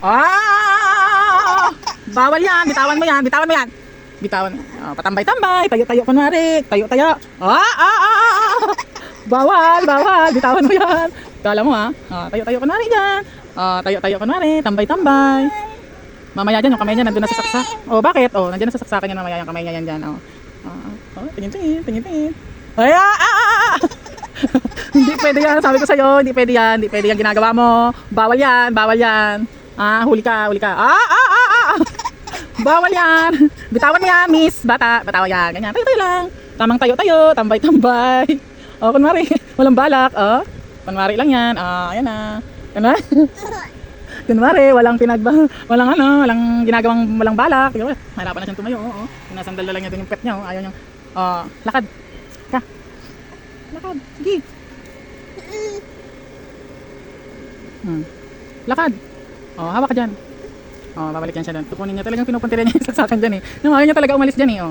Ah! Bawal yan. Bitawan mo yan. Bitawan mo yan. Bitawan. Patambay-tambay. Tayo-tayo kunwari. Tayo-tayo. Bawal, bawal. Bitawan mo yan. Kala mo tayo-tayo kunwari dyan. Tayo-tayo kunwari. Tambay-tambay. Mamaya dyan, yung kamay niya nandun na sa saksak. Bakit? Nandiyan na sa saksakan niya mamaya yung kamay niya yan dyan. Tingin-tingin. Tingin-tingin. Ay, Hindi pwede yan. Sabi ko sa'yo, hindi pwede yan. Hindi pwede yan ginagawa mo. Bawal yan. Bawal yan. Huli ka. Huli ka. Bawal yan. Bitawan mo yan, miss. Bata. Batawa yan. Ganyan. Tayo-tayo lang. Tamang tayo-tayo. Tambay-tambay. Kunwari. Walang balak. Kunwari lang yan. Ayan na. Kunwari. Kunwari, walang walang ginagawang walang balak. Harapan na siyang tumayo. Sinasandal na lang niya dun yung pet niya. Ayaw niya. Lakad. Ka. Lakad. Sige. Lakad. Hawak ka dyan. Babalik yan siya doon. Tukunin niya talagang pinupuntiran niya yung saksakan dyan eh. Ayaw niya talaga umalis dyan eh.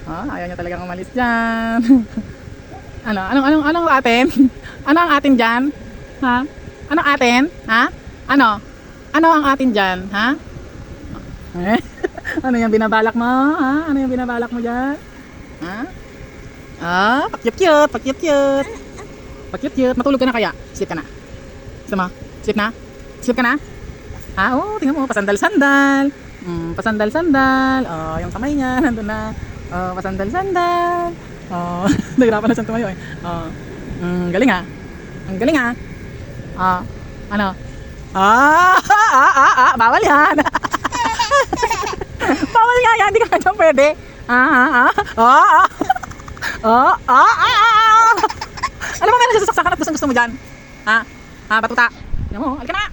Ayaw niya talagang umalis dyan. Anong atin? Ano ang atin dyan? Ha? Anong atin? Ha? Ano? Ano ang atin dyan? Ha? Ano yung binabalak mo? Ha? Ano yung binabalak mo dyan? Ha? Pakyut-kyut, pakyut-kyut. Pakyut-kyut. Matulog ka na kaya? Sleep ka na? Gusto mo? Sleep na? Sleep ka na? Tingnan mo, pasandal-sandal. Pasandal-sandal. Yung kamay niya, nandun na. Pasandal-sandal. Nahirapan na siyang tumayo eh. Galing ha? Ang galing ha? Ano? Bawal yan. Bawal nga yan, hindi ka dyan pwede. Ano ba nga nagsasaksakan at gusto mo dyan? Batuta. Tingnan mo, halika na.